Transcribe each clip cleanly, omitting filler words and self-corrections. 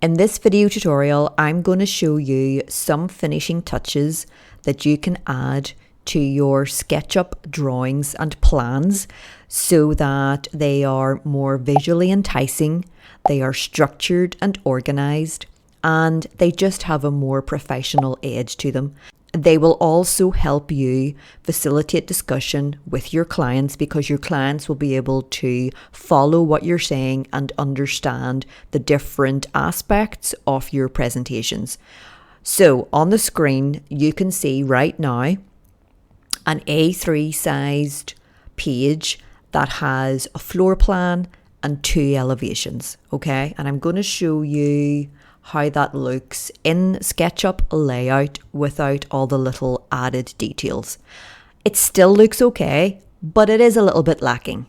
In this video tutorial, I'm going to show you some finishing touches that you can add to your SketchUp drawings and plans so that they are more visually enticing, they are structured and organised, and they just have a more professional edge to them. They will also help you facilitate discussion with your clients because your clients will be able to follow what you're saying and understand the different aspects of your presentations. So on the screen, you can see right now an A3 sized page that has a floor plan and 2 elevations, okay? And I'm going to show you how that looks in SketchUp layout without all the little added details. It still looks okay, but it is a little bit lacking.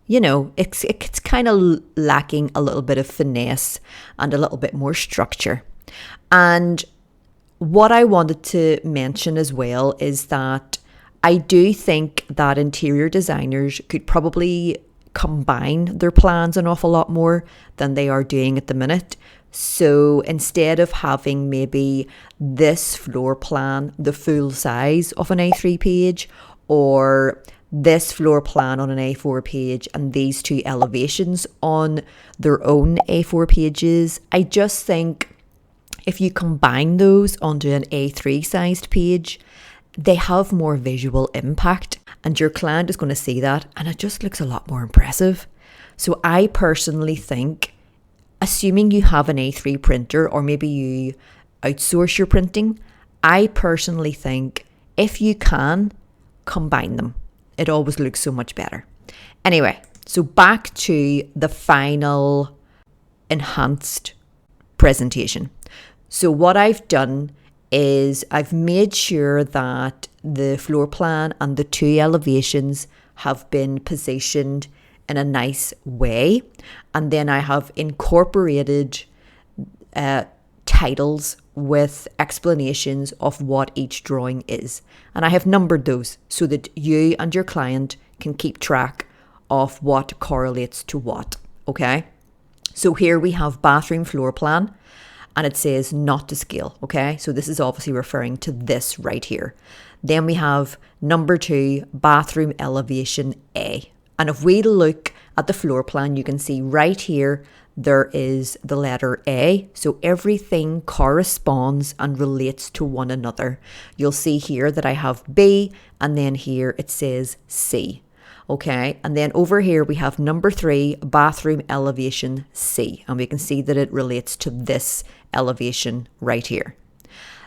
You know, it's kind of lacking a little bit of finesse and a little bit more structure. And what I wanted to mention as well is that I do think that interior designers could probably combine their plans an awful lot more than they are doing at the minute. So instead of having maybe this floor plan the full size of an A3 page, or this floor plan on an A4 page and these 2 elevations on their own A4 pages, I just think if you combine those onto an A3 sized page, they have more visual impact and your client is going to see that and it just looks a lot more impressive. So I personally think, assuming you have an A3 printer or maybe you outsource your printing, I personally think if you can, combine them. It always looks so much better. Anyway, so back to the final enhanced presentation. So what I've done is I've made sure that the floor plan and the 2 elevations have been positioned in a nice way, and then I have incorporated titles with explanations of what each drawing is, and I have numbered those so that you and your client can keep track of what correlates to what. Okay, so here we have bathroom floor plan and it says not to scale. Okay, so this is obviously referring to this right here. Then we have number 2, bathroom elevation A. And if we look at the floor plan, you can see right here, there is the letter A. So everything corresponds and relates to one another. You'll see here that I have B and then here it says C. Okay, and then over here we have number 3, bathroom elevation C. And we can see that it relates to this elevation right here.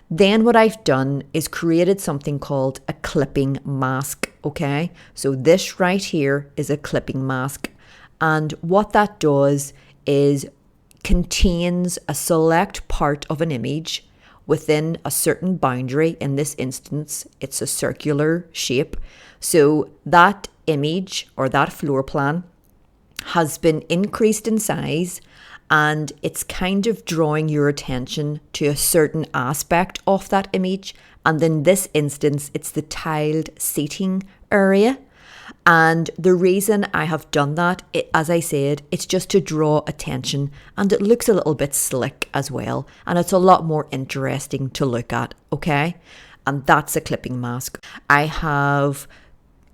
Then what I've done is created something called a clipping mask, okay? So this right here is a clipping mask. And what that does is contains a select part of an image within a certain boundary. In this instance, it's a circular shape. So that image or that floor plan has been increased in size and it's kind of drawing your attention to a certain aspect of that image. And in this instance, it's the tiled seating area. And the reason I have done that, as I said, it's just to draw attention and it looks a little bit slick as well. And it's a lot more interesting to look at, okay? And that's a clipping mask. I have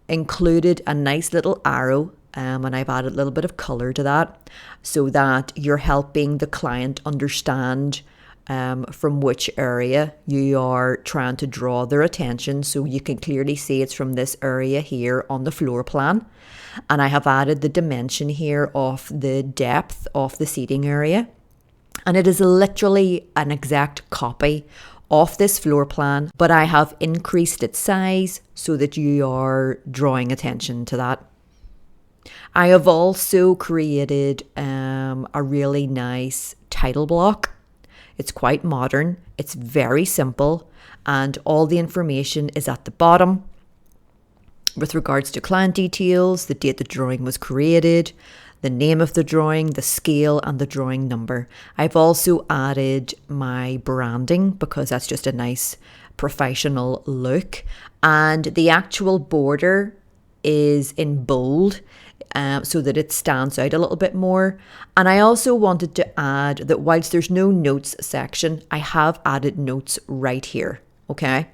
included a nice little arrow and I've added a little bit of color to that so that you're helping the client understand from which area you are trying to draw their attention. So you can clearly see it's from this area here on the floor plan. And I have added the dimension here of the depth of the seating area. And it is literally an exact copy of this floor plan, but I have increased its size so that you are drawing attention to that. I have also created a really nice title block. It's quite modern, it's very simple, and all the information is at the bottom with regards to client details, the date the drawing was created, the name of the drawing, the scale, and the drawing number. I've also added my branding because that's just a nice professional look. And the actual border is in bold. so that it stands out a little bit more. And I also wanted to add that whilst there's no notes section, I have added notes right here, okay?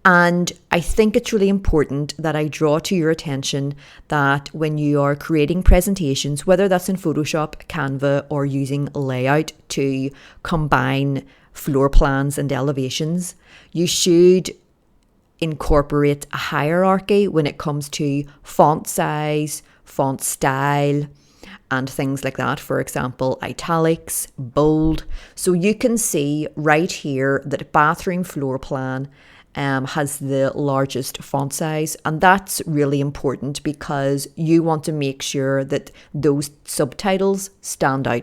And I think it's really important that I draw to your attention that when you are creating presentations, whether that's in Photoshop, Canva, or using LayOut to combine floor plans and elevations, you should incorporate a hierarchy when it comes to font size, font style, and things like that. For example, italics, bold. So you can see right here that bathroom floor plan has the largest font size, and that's really important because you want to make sure that those subtitles stand out,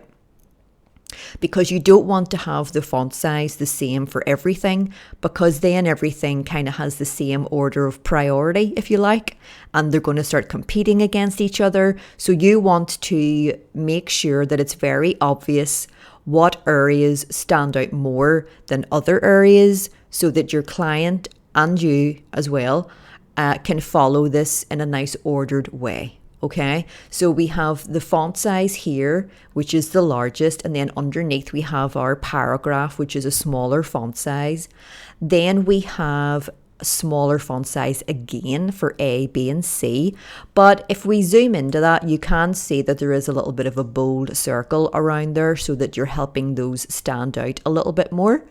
because you don't want to have the font size the same for everything, because then everything kind of has the same order of priority, if you like, and they're going to start competing against each other. So you want to make sure that it's very obvious what areas stand out more than other areas, so that your client and you as well can follow this in a nice ordered way. Okay, so we have the font size here, which is the largest, and then underneath we have our paragraph, which is a smaller font size. Then we have a smaller font size again for A, B, and C. But if we zoom into that, you can see that there is a little bit of a bold circle around there, so that you're helping those stand out a little bit more.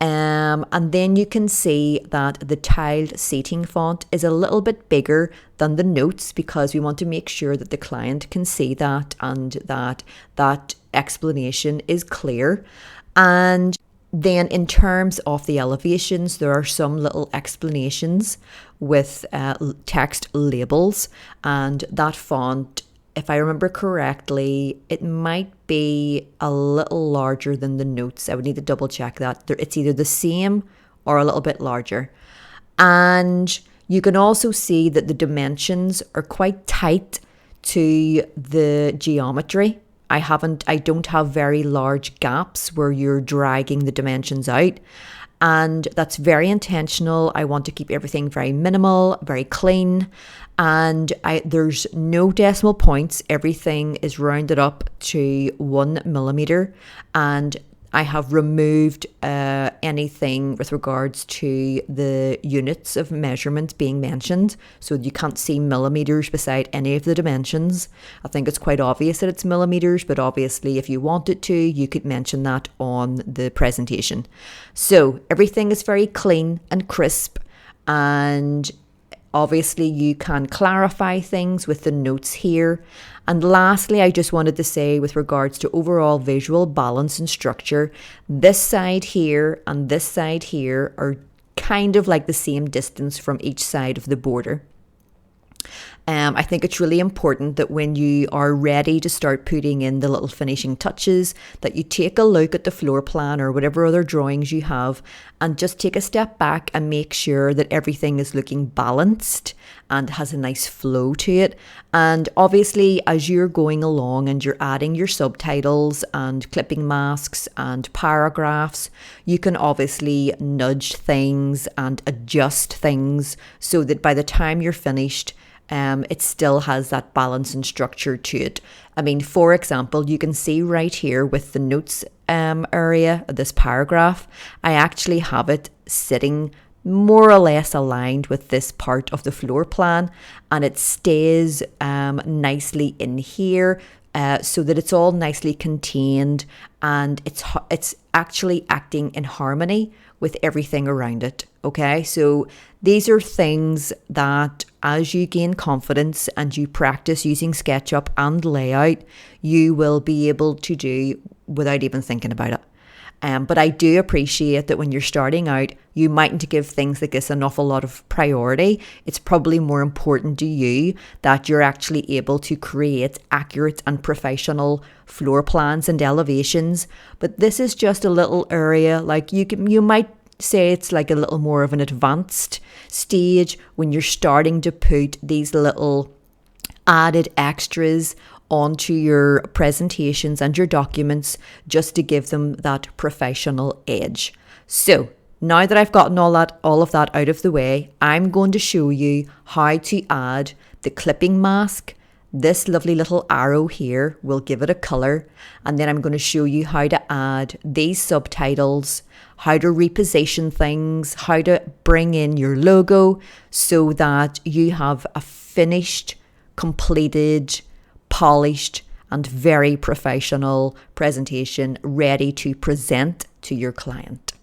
And then you can see that the tiled seating font is a little bit bigger than the notes, because we want to make sure that the client can see that and that that explanation is clear. And then in terms of the elevations, there are some little explanations with text labels, and that font, if I remember correctly, it might be a little larger than the notes. I would need to double check that. It's either the same or a little bit larger. And you can also see that the dimensions are quite tight to the geometry. I don't have very large gaps where you're dragging the dimensions out. And that's very intentional. I want to keep everything very minimal, very clean. And there's no decimal points. Everything is rounded up to 1 millimeter. And I have removed anything with regards to the units of measurement being mentioned. So you can't see millimeters beside any of the dimensions. I think it's quite obvious that it's millimeters, but obviously if you wanted to, you could mention that on the presentation. So everything is very clean and crisp, and obviously you can clarify things with the notes here. And lastly, I just wanted to say, with regards to overall visual balance and structure, this side here and this side here are kind of like the same distance from each side of the border. I think it's really important that when you are ready to start putting in the little finishing touches, that you take a look at the floor plan or whatever other drawings you have, and just take a step back and make sure that everything is looking balanced and has a nice flow to it. And obviously, as you're going along and you're adding your subtitles and clipping masks and paragraphs, you can obviously nudge things and adjust things so that by the time you're finished, it still has that balance and structure to it. I mean, for example, you can see right here with the notes area, this paragraph, I actually have it sitting more or less aligned with this part of the floor plan, and it stays nicely in here so that it's all nicely contained, and it's actually acting in harmony with everything around it. Okay, so these are things that as you gain confidence and you practice using SketchUp and LayOut, you will be able to do without even thinking about it. But I do appreciate that when you're starting out, you mightn't give things like this an awful lot of priority. It's probably more important to you that you're actually able to create accurate and professional floor plans and elevations. But this is just a little area, like you might say it's like a little more of an advanced stage when you're starting to put these little added extras onto your presentations and your documents, just to give them that professional edge. So now that I've gotten all of that out of the way, I'm going to show you how to add the clipping mask this lovely little arrow here will give it a color, and then I'm going to show you how to add these subtitles, how to reposition things, how to bring in your logo so that you have a finished, completed, polished and very professional presentation ready to present to your client.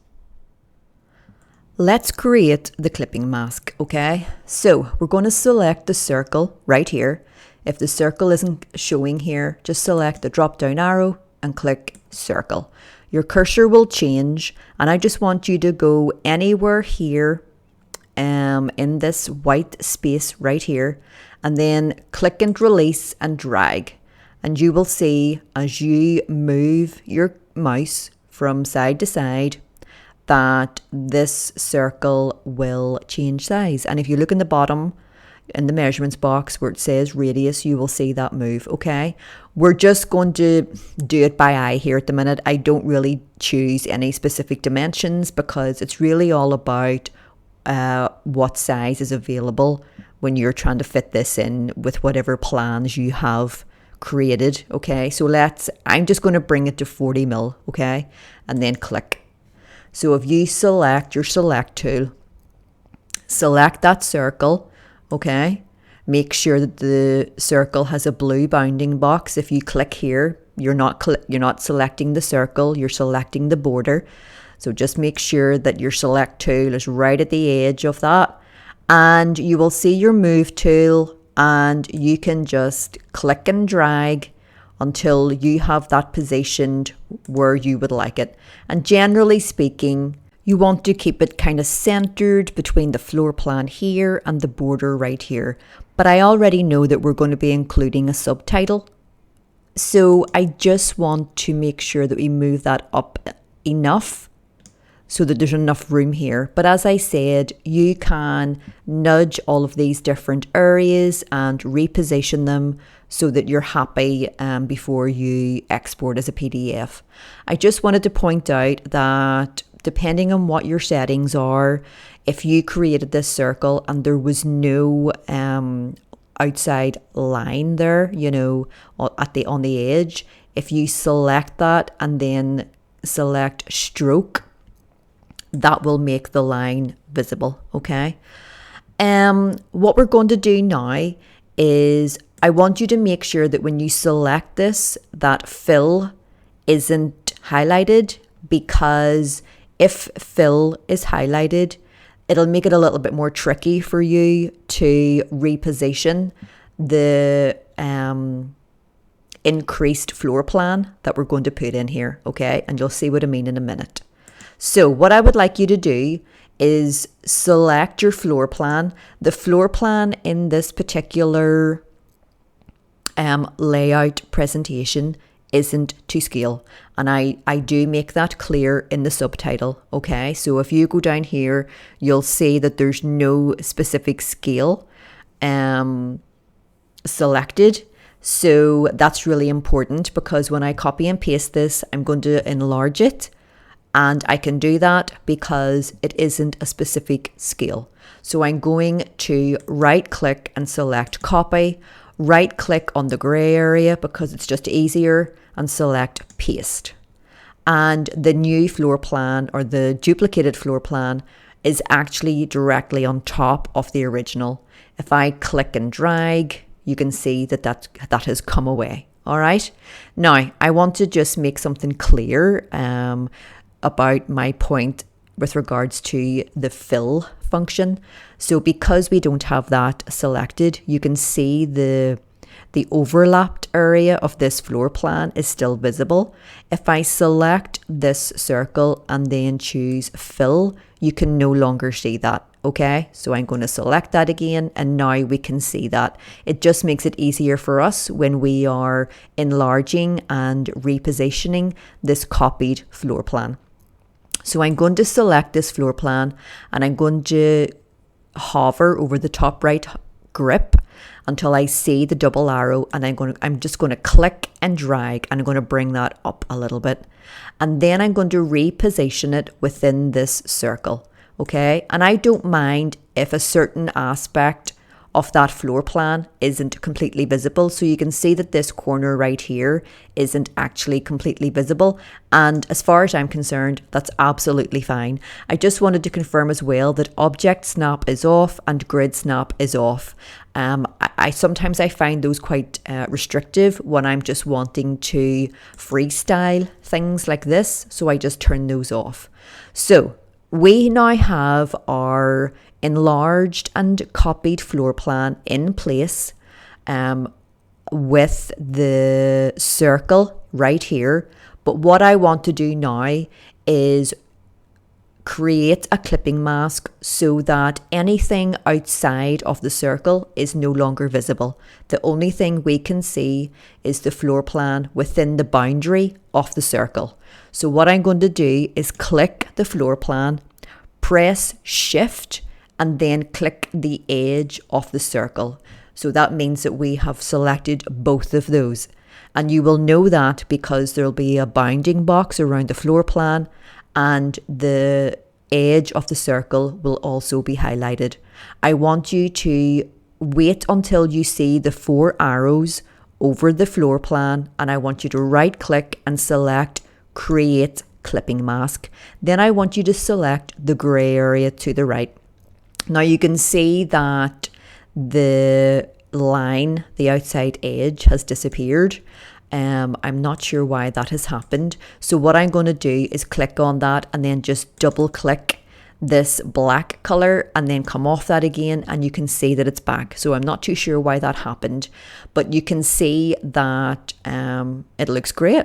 Let's create the clipping mask, okay? So we're going to select the circle right here. If the circle isn't showing here, just select the drop down arrow and click circle. Your cursor will change, and I just want you to go anywhere here in this white space right here, and then click and release and drag. And you will see as you move your mouse from side to side that this circle will change size. And if you look in the bottom, in the measurements box where it says radius, you will see that move, okay? We're just going to do it by eye here at the minute. I don't really choose any specific dimensions because it's really all about what size is available when you're trying to fit this in with whatever plans you have created, okay? So I'm just going to bring it to 40 mil, okay? And then click. So if you select your select tool, select that circle, okay? Make sure that the circle has a blue bounding box. If you click here, you're not selecting the circle, you're selecting the border. So just make sure that your select tool is right at the edge of that. And you will see your move tool, and you can just click and drag until you have that positioned where you would like it. And generally speaking, you want to keep it kind of centered between the floor plan here and the border right here. But I already know that we're going to be including a subtitle. So I just want to make sure that we move that up enough so that there's enough room here. But as I said, you can nudge all of these different areas and reposition them so that you're happy before you export as a PDF. I just wanted to point out that depending on what your settings are, if you created this circle and there was no outside line there, you know, on the edge, if you select that and then select stroke, that will make the line visible, okay? What we're going to do now is I want you to make sure that when you select this, that fill isn't highlighted, because if fill is highlighted, it'll make it a little bit more tricky for you to reposition the increased floor plan that we're going to put in here, okay? And you'll see what I mean in a minute. So what I would like you to do is select your floor plan. The floor plan in this particular layout presentation isn't to scale, and I do make that clear in the subtitle, okay? So if you go down here, you'll see that there's no specific scale selected. So that's really important, because when I copy and paste this, I'm going to enlarge it, and I can do that because it isn't a specific scale. So I'm going to right click and select copy, right click on the gray area because it's just easier, and select paste. And the new floor plan, or the duplicated floor plan, is actually directly on top of the original. If I click and drag, you can see that has come away. All right. Now I want to just make something clear about my point with regards to the fill function. So because we don't have that selected, you can see the overlapped area of this floor plan is still visible. If I select this circle and then choose fill, you can no longer see that. Okay, so I'm going to select that again, and now we can see that. It just makes it easier for us when we are enlarging and repositioning this copied floor plan. So I'm going to select this floor plan, and I'm going to hover over the top right grip until I see the double arrow, and I'm just going to click and drag, and I'm going to bring that up a little bit. And then I'm going to reposition it within this circle. Okay, and I don't mind if a certain aspect of that floor plan isn't completely visible. So you can see that this corner right here isn't actually completely visible. And as far as I'm concerned, that's absolutely fine. I just wanted to confirm as well that object snap is off and grid snap is off. I sometimes find those quite restrictive when I'm just wanting to freestyle things like this. So I just turn those off. So we now have our enlarged and copied floor plan in place with the circle right here. But what I want to do now is create a clipping mask so that anything outside of the circle is no longer visible. The only thing we can see is the floor plan within the boundary of the circle. So what I'm going to do is click the floor plan, press Shift, and then click the edge of the circle. So that means that we have selected both of those. And you will know that because there'll be a bounding box around the floor plan and the edge of the circle will also be highlighted. I want you to wait until you see the 4 arrows over the floor plan, and I want you to right click and select Create Clipping Mask. Then I want you to select the grey area to the right. Now you can see that the line, the outside edge, has disappeared. I'm not sure why that has happened. So what I'm going to do is click on that and then just double click this black color and then come off that again, and you can see that it's back. So I'm not too sure why that happened, but you can see that it looks great.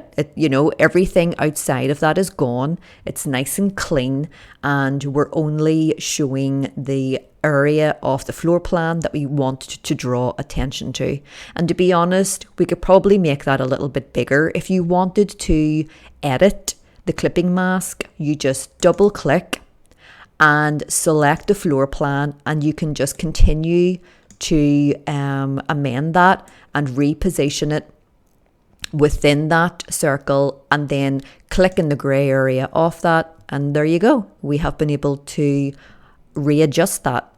Everything outside of that is gone. It's nice and clean, and we're only showing the area of the floor plan that we want to draw attention to. And to be honest, we could probably make that a little bit bigger. If you wanted to edit the clipping mask, you just double click and select the floor plan, and you can just continue to amend that and reposition it within that circle, and then click in the grey area off that, and there you go. We have been able to readjust that.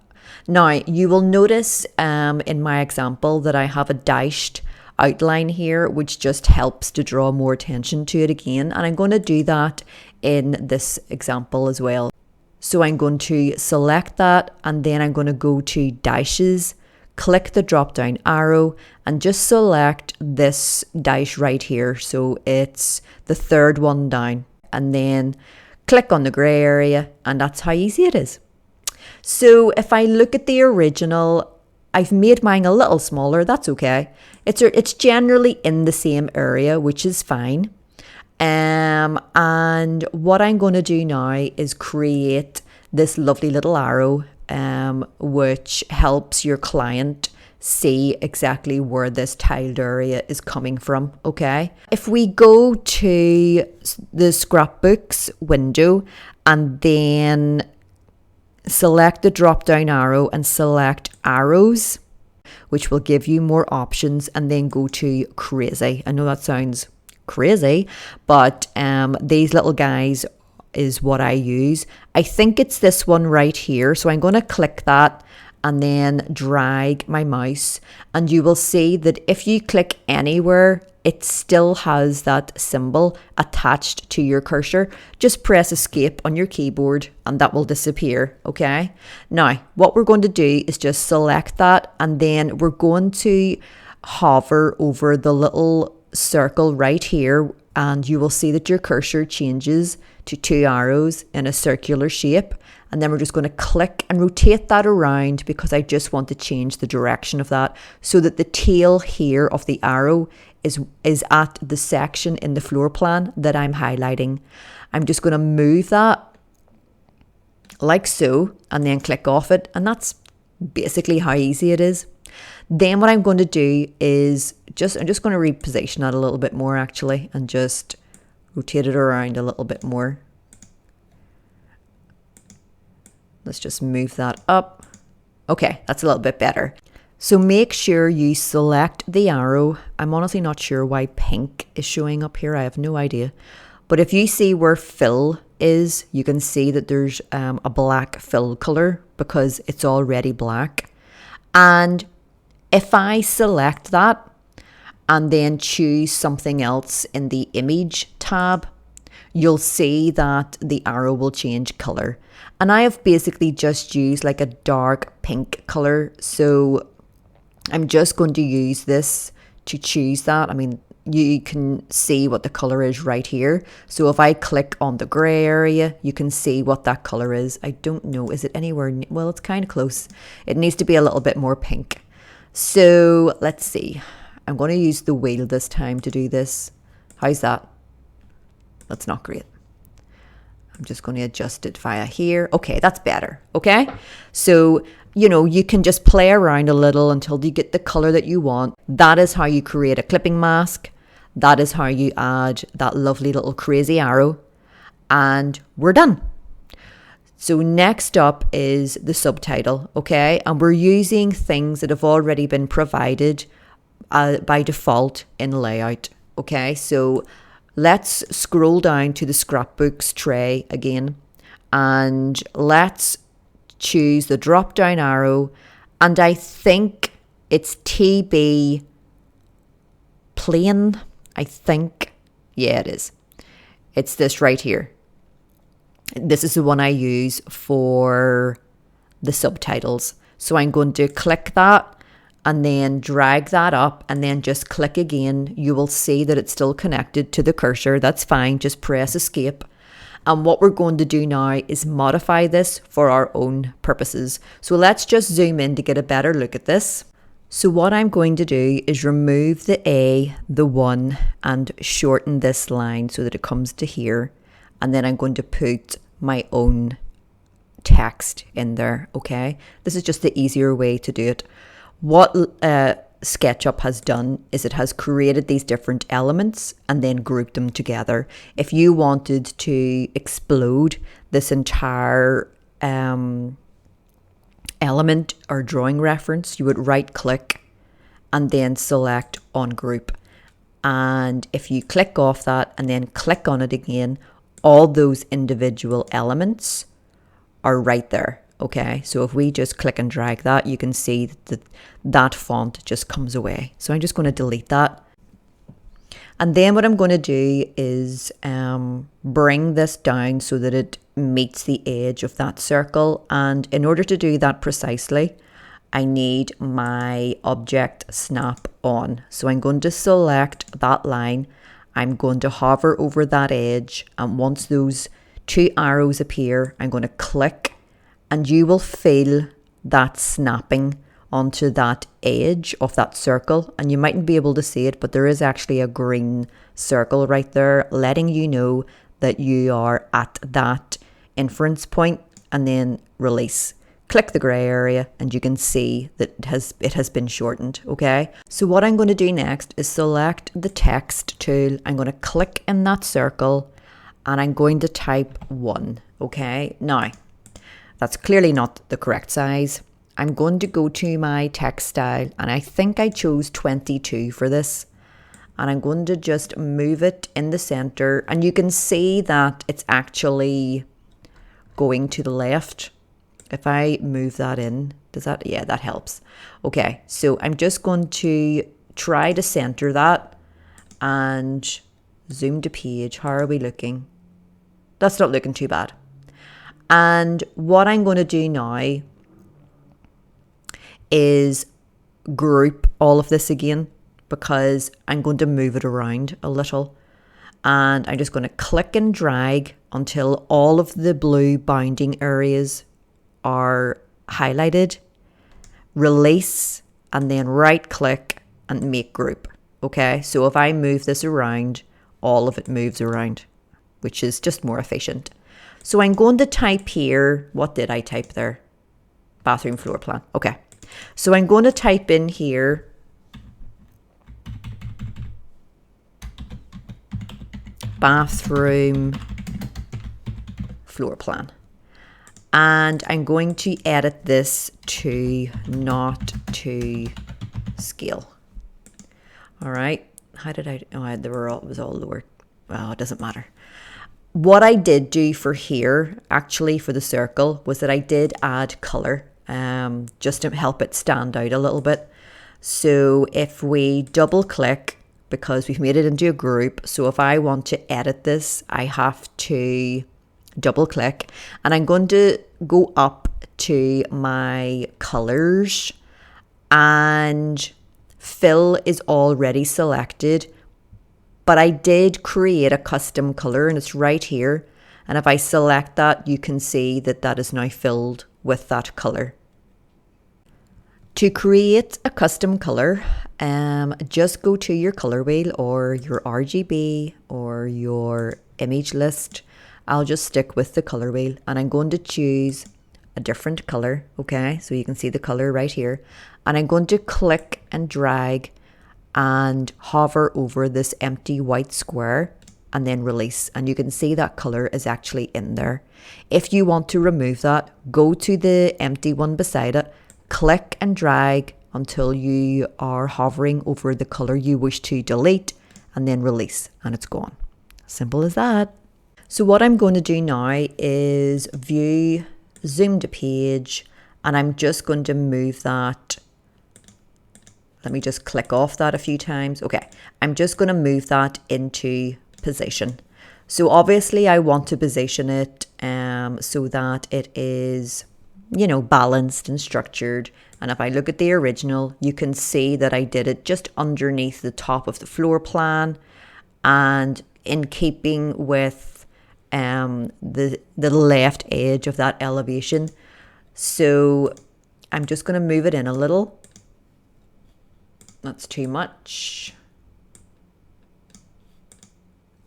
Now you will notice in my example that I have a dashed outline here, which just helps to draw more attention to it again, and I'm going to do that in this example as well. So I'm going to select that, and then I'm going to go to dashes, click the drop down arrow, and just select this dash right here. So it's the third one down, and then click on the grey area, and that's how easy it is. So if I look at the original, I've made mine a little smaller. That's okay. It's generally in the same area, which is fine. And what I'm going to do now is create this lovely little arrow, which helps your client see exactly where this tiled area is coming from. Okay. If we go to the scrapbooks window and then select the drop down arrow and select arrows, which will give you more options, and then go to crazy. I know that sounds crazy, but these little guys is what I use. I think it's this one right here. So I'm going to click that and then drag my mouse, and you will see that if you click anywhere, it still has that symbol attached to your cursor. Just press escape on your keyboard and that will disappear. Okay. Now what we're going to do is just select that, and then we're going to hover over the little circle right here, and you will see that your cursor changes to 2 arrows in a circular shape. And then we're just going to click and rotate that around, because I just want to change the direction of that so that the tail here of the arrow is at the section in the floor plan that I'm highlighting. I'm just going to move that like so, and then click off it. And that's basically how easy it is. Then what I'm going to do is I'm just going to reposition that a little bit more actually, and just rotate it around a little bit more. Let's just move that up. Okay, that's a little bit better. So make sure you select the arrow. I'm honestly not sure why pink is showing up here. I have no idea. But if you see where fill is, you can see that there's a black fill color because it's already black. And if I select that and then choose something else in the image tab, you'll see that the arrow will change color. And I have basically just used like a dark pink color. So I'm just going to use this to choose that. I mean, you can see what the color is right here. So if I click on the gray area, you can see what that color is. I don't know, is it anywhere? Well, it's kind of close. It needs to be a little bit more pink. So let's see. I'm going to use the wheel this time to do this. How's that? That's not great. I'm just going to adjust it via here. Okay, that's better. Okay. So, you know, you can just play around a little until you get the color that you want. That is how you create a clipping mask. That is how you add that lovely little crazy arrow. And we're done. So next up is the subtitle. Okay. And we're using things that have already been provided by default in LayOut. Okay. So let's scroll down to the scrapbooks tray again, and let's choose the drop down arrow, and I think it's TB plain. I think, yeah, it is. It's this right here. This is the one I use for the subtitles. So I'm going to click that and then drag that up and then just click again. You will see that it's still connected to the cursor. That's fine. Just press escape. And what we're going to do now is modify this for our own purposes. So let's just zoom in to get a better look at this. So what I'm going to do is remove the A, the 1, and shorten this line so that it comes to here. And then I'm going to put my own text in there, okay? This is just the easier way to do it. What SketchUp has done is it has created these different elements and then grouped them together. If you wanted to explode this entire element or drawing reference, you would right click and then select on group. And if you click off that and then click on it again, all those individual elements are right there. Okay, so if we just click and drag that, you can see that that font just comes away. So I'm just going to delete that. And then what I'm going to do is bring this down so that it meets the edge of that circle. And in order to do that precisely, I need my object snap on. So I'm going to select that line. I'm going to hover over that edge. And once those two arrows appear, I'm going to click, and you will feel that snapping onto that edge of that circle. And you mightn't be able to see it, but there is actually a green circle right there letting you know that you are at that inference point, and then release. Click the gray area and you can see that it has been shortened, okay? So what I'm going to do next is select the text tool. I'm going to click in that circle and I'm going to type 1, okay? Now, that's clearly not the correct size. I'm going to go to my text style, and I think I chose 22 for this. And I'm going to just move it in the center, and you can see that it's actually going to the left. If I move that in, does that, yeah, that helps. Okay, so I'm just going to try to center that and zoom to page. How are we looking? That's not looking too bad. And what I'm going to do now is group all of this again, because I'm going to move it around a little. And I'm just going to click and drag until all of the blue bounding areas are highlighted. Release, and then right click and make group. Okay, so if I move this around, all of it moves around, which is just more efficient. So I'm going to type here, what did I type there? Bathroom floor plan. Okay. So I'm going to type in here bathroom floor plan. And I'm going to edit this to not to scale. All right. How did I, oh, it was all lower. Well, it doesn't matter. What I did do for here, actually for the circle, was that I did add color. just to help it stand out a little bit. So if we double click, because we've made it into a group, so if I want to edit this, I have to double click, and I'm going to go up to my colors, and fill is already selected, but I did create a custom color and it's right here. And if I select that, you can see that that is now filled with that color. To create a custom color, just go to your color wheel or your RGB or your image list. I'll just stick with the color wheel, and I'm going to choose a different color. Okay, so you can see the color right here, and I'm going to click and drag and hover over this empty white square and then release, and you can see that color is actually in there. If you want to remove that, go to the empty one beside it, click and drag until you are hovering over the color you wish to delete, and then release, and it's gone. Simple as that. So what I'm going to do now is view, zoom to page, and I'm just going to move that. Let me just click off that a few times. Okay, I'm just going to move that into position. So obviously I want to position it so that it is, you know, balanced and structured. And if I look at the original, you can see that I did it just underneath the top of the floor plan, and in keeping with the left edge of that elevation. So I'm just going to move it in a little. That's too much.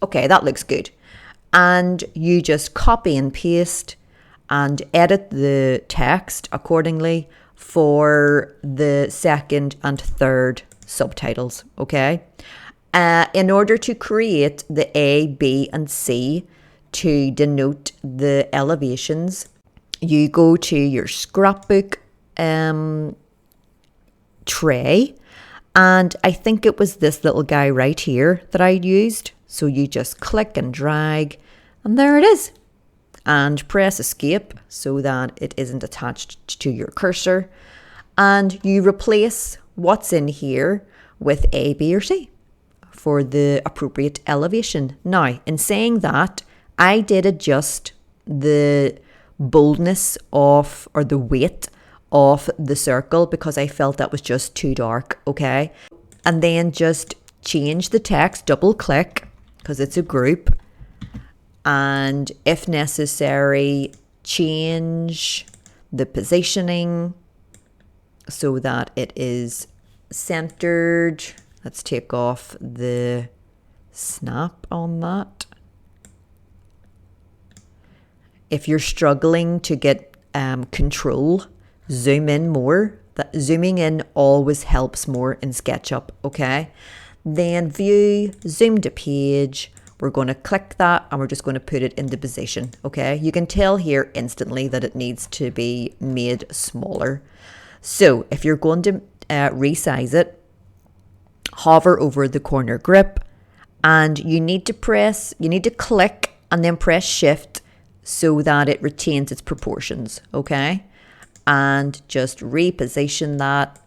Okay, that looks good. And you just copy and paste and edit the text accordingly for the second and third subtitles, okay? In order to create the A, B, and C to denote the elevations, you go to your scrapbook tray, and I think it was this little guy right here that I used. So you just click and drag, and there it is. And press escape so that it isn't attached to your cursor. And you replace what's in here with A, B, or C for the appropriate elevation. Now, in saying that, I did adjust the boldness of, or the weight of the circle, because I felt that was just too dark, okay? And then just change the text, double click, because it's a group, and if necessary, change the positioning so that it is centered. Let's take off the snap on that. If you're struggling to get control, zoom in more. That zooming in always helps more in SketchUp, okay? Then view, zoom to page. We're going to click that and we're just going to put it into position, okay? You can tell here instantly that it needs to be made smaller. So if you're going to resize it, hover over the corner grip, and you need to click and then press shift so that it retains its proportions, okay? And just reposition that,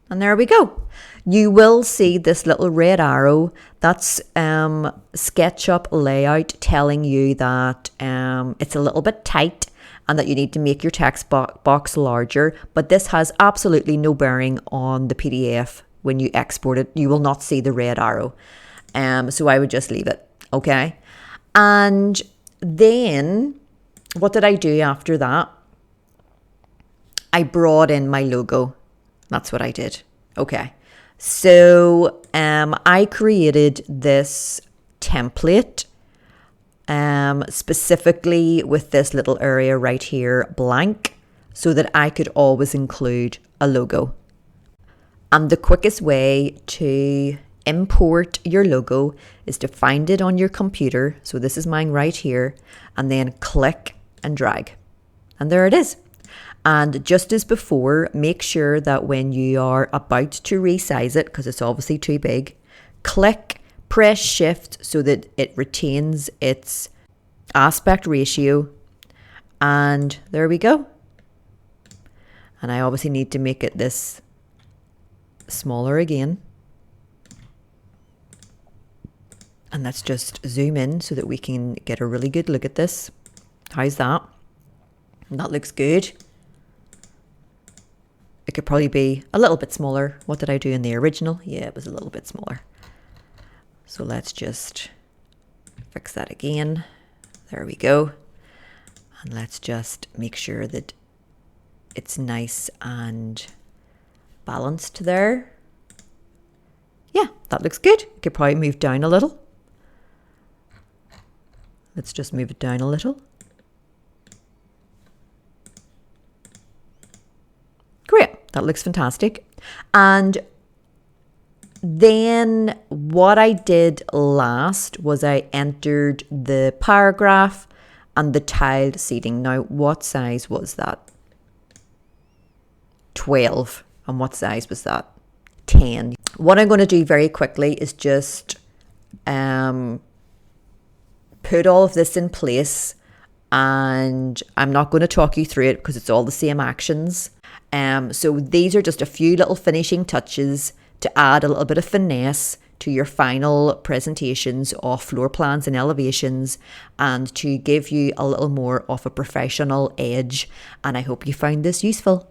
and there we go. You will see this little red arrow. That's SketchUp layout telling you that it's a little bit tight and that you need to make your text box larger, but this has absolutely no bearing on the PDF. When you export it, you will not see the red arrow. So I would just leave it, okay? And then what did I do after that? I brought in my logo. That's what I did. Okay. So I created this template specifically with this little area right here blank, so that I could always include a logo. And the quickest way to import your logo is to find it on your computer. So this is mine right here, and then click and drag. And there it is. And just as before, make sure that when you are about to resize it, because it's obviously too big, click, press shift so that it retains its aspect ratio. And there we go. And I obviously need to make it this smaller again. And let's just zoom in so that we can get a really good look at this. How's that? That looks good. It could probably be a little bit smaller. What did I do in the original? Yeah, it was a little bit smaller. So let's just fix that again. There we go. And let's just make sure that it's nice and balanced there. Yeah, that looks good. You could probably move down a little. Let's just move it down a little. Great, that looks fantastic. And then what I did last was I entered the paragraph and the tiled seating. Now, what size was that? 12. And what size was that? 10. What I'm going to do very quickly is just put all of this in place, and I'm not going to talk you through it because it's all the same actions. So these are just a few little finishing touches to add a little bit of finesse to your final presentations of floor plans and elevations, and to give you a little more of a professional edge. And I hope you found this useful.